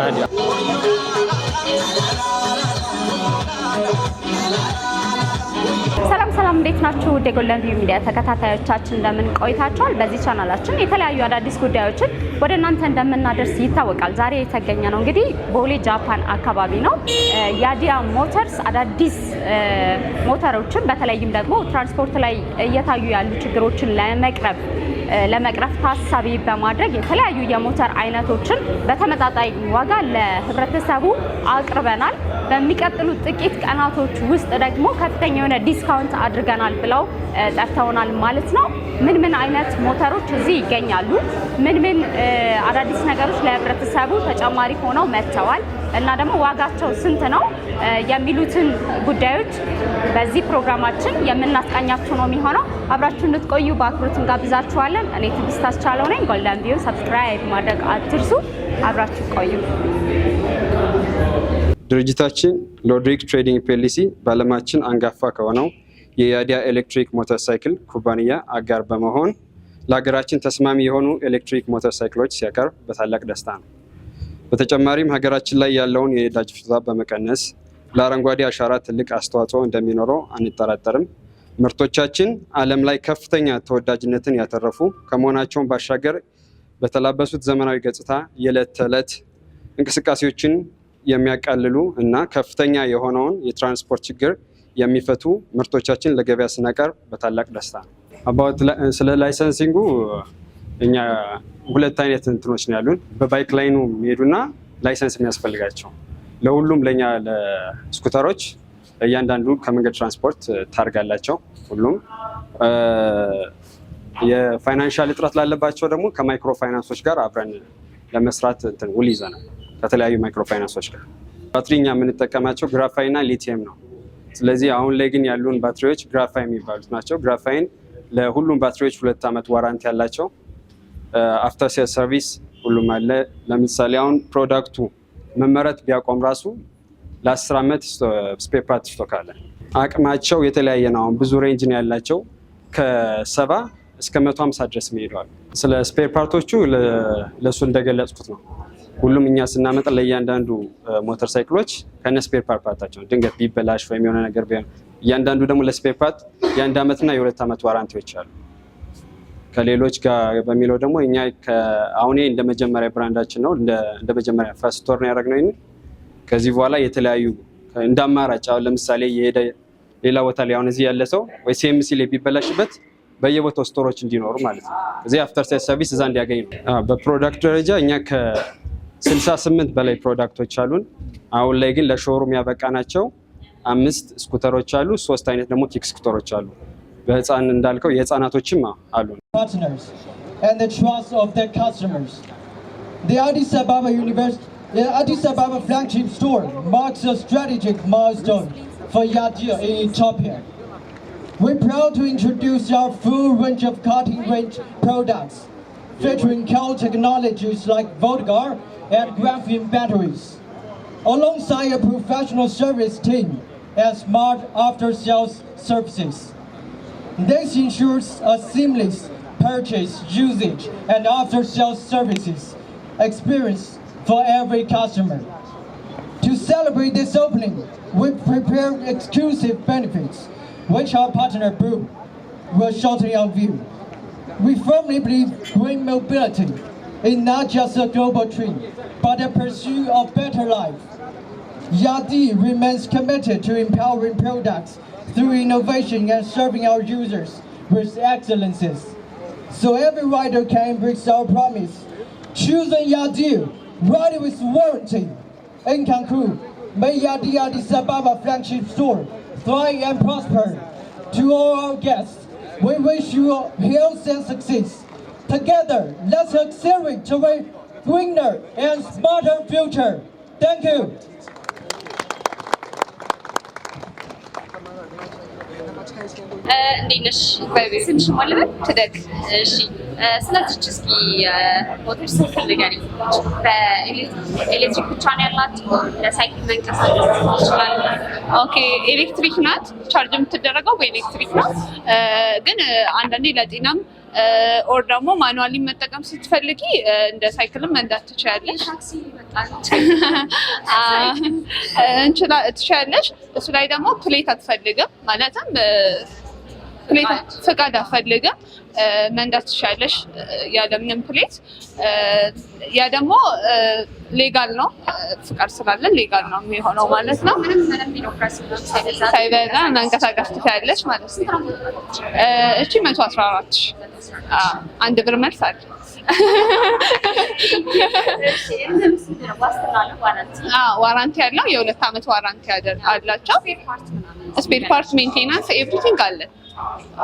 ናዲያ። ሰላም እንዴት ናችሁ? ወደ ጎልደን ቪው ሚዲያ ተከታታዮቻችን እንደምን ቆይታችኋል? በዚህ ቻናላችን የተለያዩ አዳዲስ ጉዳዮችን ወደ እናንተ እንደምናደርስ ይታወቃል። ዛሬ የተገኘ ነው እንግዲህ ቦሌ ጃፓን አካባቢ ነው። ያዲያ ሞተርስ አዳዲስ ሞተሮችን በተለይም ደግሞ ትራንስፖርት ላይ እየታዩ ያሉ ችግሮችን ለመቅረፍ ታሳቢ በማድረግ የተለያዩ የሞተር አይነቶችን በተመጣጣኝ ዋጋ ለህብረተሰቡ አቅርበናል። በሚቀጥሉት ጥቂት ቀናቶች ውስጥ ደግሞ ከፍተኛ የሆነ ዲስካውንት አድርገናል ብለው ጠርተውናል ማለት ነው። ምን አይነት ሞተሮች እዚህ ይገኛሉ፣ ምን አዳዲስ ነገሮች ለህብረተሰቡ ተጨማሪ ሆነው መጥተዋል እና ደግሞ ዋጋቸው ስንት ነው የሚሉትን ጉዳዮች በዚህ ፕሮግራማችን የምናስቃኛችሁ ነው የሚሆነው። አብራችሁ እንድትቆዩ በአክብሮት እንጋብዛችኋለን። እኔ ትዕግስት አስቻለው ነኝ። ጎልደን ቪው ሰብስክራይብ ማድረግ አትርሱ። አብራችሁ ቆዩ። ድርጅታችን ሎድሪክ ትሬዲንግ ፒኤልሲ በዓለማችን አንጋፋ ከሆነው የያዲያ ኤሌክትሪክ ሞተር ሳይክል ኩባንያ አጋር በመሆን ለሀገራችን ተስማሚ የሆኑ ኤሌክትሪክ ሞተር ሳይክሎች ሲያቀርብ በታላቅ ደስታ ነው። በተጨማሪም ሀገራችን ላይ ያለውን የነዳጅ ፍጆታ በመቀነስ ለአረንጓዴ አሻራ ትልቅ አስተዋጽኦ እንደሚኖረው አንጠራጠርም። ምርቶቻችን ዓለም ላይ ከፍተኛ ተወዳጅነትን ያተረፉ ከመሆናቸውን ባሻገር በተላበሱት ዘመናዊ ገጽታ የዕለት ተዕለት እንቅስቃሴዎችን የሚያቃልሉ እና ከፍተኛ የሆነውን የትራንስፖርት ችግር የሚፈቱ ምርቶቻችን ለገበያ ስናቀርብ በታላቅ ደስታ ነው። ስለ ላይሰንሲንጉ እኛ ሁለት አይነት እንትኖች ነው ያሉን። በባይክ ላይኑ የሚሄዱና ላይሰንስ የሚያስፈልጋቸው ለሁሉም ለኛ ለስኩተሮች እያንዳንዱ ከመንገድ ትራንስፖርት ታርጋላቸው። ሁሉም የፋይናንሻል እጥረት ላለባቸው ደግሞ ከማይክሮ ፋይናንሶች ጋር አብረን ለመስራት ውል ይዘናል። ከተለያዩ ማይክሮ ፋይናንሶች ጋር ባትሪ እኛ የምንጠቀማቸው ግራፋይን እና ሊቲየም ነው። ስለዚህ አሁን ላይ ግን ያሉን ባትሪዎች ግራፋይን የሚባሉት ናቸው። ግራፋይን ለሁሉም ባትሪዎች 2 ዓመት ዋራንቲ ያላቸው፣ አፍተር ሴልስ ሰርቪስ ሁሉም አለ። ለምሳሌ አሁን ፕሮዳክቱ መመረት ቢያቆም ራሱ ለ10 ዓመት ስፔር ፓርት ስቶክ አለ። አቅማቸው የተለያየ ነው። አሁን ብዙ ሬንጅ ነው ያላቸው ከ70 እስከ 150 ድረስ ይሄዳሉ። ስለ ስፔር ፓርቶቹ ለሱ እንደገለጽኩት ነው። ሁሉም እኛ ስናመጣ ለእያንዳንዱ ሞተር ሳይክሎች ከነ ስፔር ፓርታቸው ድንገት ቢበላሽ ወይም የሆነ ነገር ቢሆን እያንዳንዱ ደግሞ ለስፔር ፓርት የ1 ዓመትና የ2 ዓመት ዋራንቲዎች አሉ። ከሌሎች ጋር በሚለው ደግሞ እኛ አሁን እንደ መጀመሪያ ብራንዳችን ነው፣ እንደ መጀመሪያ ፈርስት ስቶር ነው ያደረግነው። ከዚህ በኋላ የተለያዩ እንደ አማራጭ አሁን ለምሳሌ የሄደ ሌላ ቦታ ላይ አሁን እዚህ ያለ ሰው ወይ ሲኤምሲ ላይ ቢበላሽበት በየቦታው ስቶሮች እንዲኖሩ ማለት ነው። እዚህ አፍተር ሴልስ ሰርቪስ እዛ እንዲያገኝ ነው። በፕሮዳክት ደረጃ እኛ ከ68 በላይ ፕሮዳክቶች አሉን። አሁን ላይ ግን ለሾሩም ያበቃናቸው 5 ስኩተሮች አሉ፣ 3 አይነት ደግሞ ኪክ ስኩተሮች አሉ። በህፃን እንዳልከው የህፃናቶችም አሉ። The Addis Ababa flagship store marks a strategic milestone for Yadia in Ethiopia. We're proud to introduce our full range of cutting-edge products, featuring cool technologies like Voltgar and graphene batteries, alongside a professional service team and smart after-sales services. This ensures a seamless purchase, usage, and after-sales services experience for every customer. To celebrate this opening, we've prepared exclusive benefits, which our partner Brew will shortly unveil. We firmly believe green mobility is not just a global trend, but a pursuit of better life. Yadi remains committed to empowering products through innovation and serving our users with excellences. So every rider can embrace our promise. Choosing Yadi, ride with warranty. In Cancun, may Yadi Addis Ababa flagship store thrive and prosper. To all our guests, we wish you health and success. Together, let's accelerate toward a greener and smarter future. Thank you. እንዴት ነሽ? ስምሽ ማለት ትደግ? እሺ፣ ስለዚህ እስኪ ሞተር ሳይክል ንገሪኝ። በኤሌክትሪክ ብቻ ነው ያላት? ለሳይክል መንቀሳቀስ ይችላል? ኦኬ፣ ኤሌክትሪክ ናት። ቻርጅ የምትደረገው በኤሌክትሪክ ነው። ግን አንዳንዴ ለጤናም ኦር ደግሞ ማኑዋሊ መጠቀም ስትፈልጊ እንደ ሳይክልም መንዳት ትችያለሽ። ትችያለሽ። እሱ ላይ ደግሞ ፕሌት አትፈልግም ማለትም ፍቃድ አትፈልግም መንዳት ትችያለሽ ያለምንም ፕሌት። ያ ደግሞ ሌጋል ነው ፍቃድ ስላለ ሌጋል ነው የሚሆነው ማለት ነው። ሳይበዛ መንቀሳቀስ ትችያለሽ ማለት ነው። እቺ 114 አንድ ብር መልስ አለ። ዋራንቲ ያለው የ2 ዓመት ዋራንቲ አላቸው። ስፔር ፓርት ሜንቴናንስ ኤቭሪቲንግ አለ።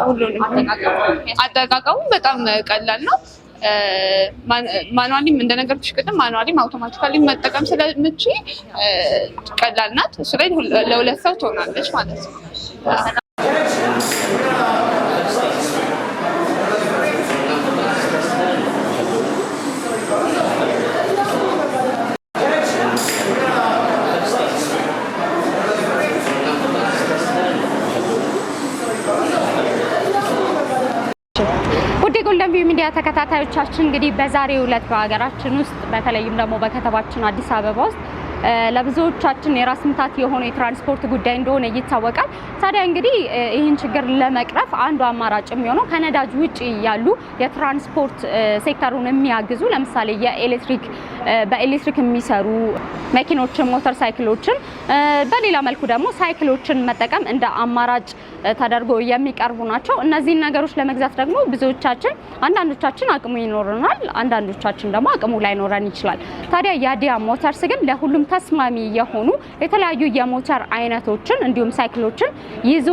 ሁሉንም አጠቃቀሙ በጣም ቀላል ነው። ማኑዋሊም እንደነገርኩሽ ቅድም ማኑዋሊም አውቶማቲካሊ መጠቀም ስለምችይ ቀላል ናት። እሱ ላይ ለ2 ሰው ትሆናለች ማለት ነው። ጎልደን ቪው ሚዲያ ተከታታዮቻችን እንግዲህ በዛሬው ዕለት በሀገራችን ውስጥ በተለይም ደግሞ በከተማችን አዲስ አበባ ውስጥ ለብዙዎቻችን የራስ ምታት የሆነ የትራንስፖርት ጉዳይ እንደሆነ ይታወቃል። ታዲያ እንግዲህ ይህን ችግር ለመቅረፍ አንዱ አማራጭ የሚሆነው ከነዳጅ ውጪ ያሉ የትራንስፖርት ሴክተሩን የሚያግዙ ለምሳሌ በኤሌክትሪክ የሚሰሩ መኪኖችን፣ ሞተር ሳይክሎችን በሌላ መልኩ ደግሞ ሳይክሎችን መጠቀም እንደ አማራጭ ተደርጎ የሚቀርቡ ናቸው። እነዚህን ነገሮች ለመግዛት ደግሞ አንዳንዶቻችን አቅሙ ይኖረናል፣ አንዳንዶቻችን ደግሞ አቅሙ ላይኖረን ይችላል። ታዲያ ያዲያ ሞተርስ ግን ለሁሉም ተስማሚ የሆኑ የተለያዩ የሞተር አይነቶችን እንዲሁም ሳይክሎችን ይዞ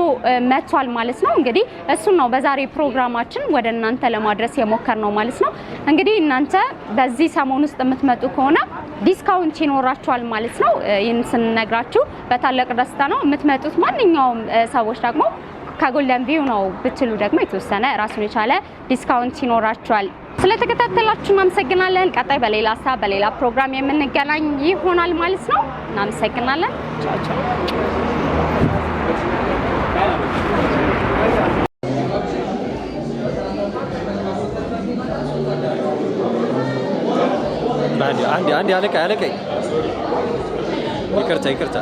መጥቷል ማለት ነው። እንግዲህ እሱን ነው በዛሬ ፕሮግራማችን ወደ እናንተ ለማድረስ የሞከርነው ማለት ነው። እንግዲህ እናንተ በዚህ ሰሞን ውስጥ የምትመጡ ከሆነ ዲስካውንት ይኖራችኋል ማለት ነው። ይህን ስንነግራችሁ በታላቅ ደስታ ነው። የምትመጡት ማንኛውም ሰዎች ደግሞ ከጎልደን ቪው ነው ብትሉ ደግሞ የተወሰነ ራሱን የቻለ ዲስካውንት ይኖራችኋል። ስለተከታተላችሁ እናመሰግናለን። ቀጣይ በሌላ ሀሳብ በሌላ ፕሮግራም የምንገናኝ ይሆናል ማለት ነው። እናመሰግናለን። ቻው ቻው። አንዴ አለቀኝ። ይቅርታ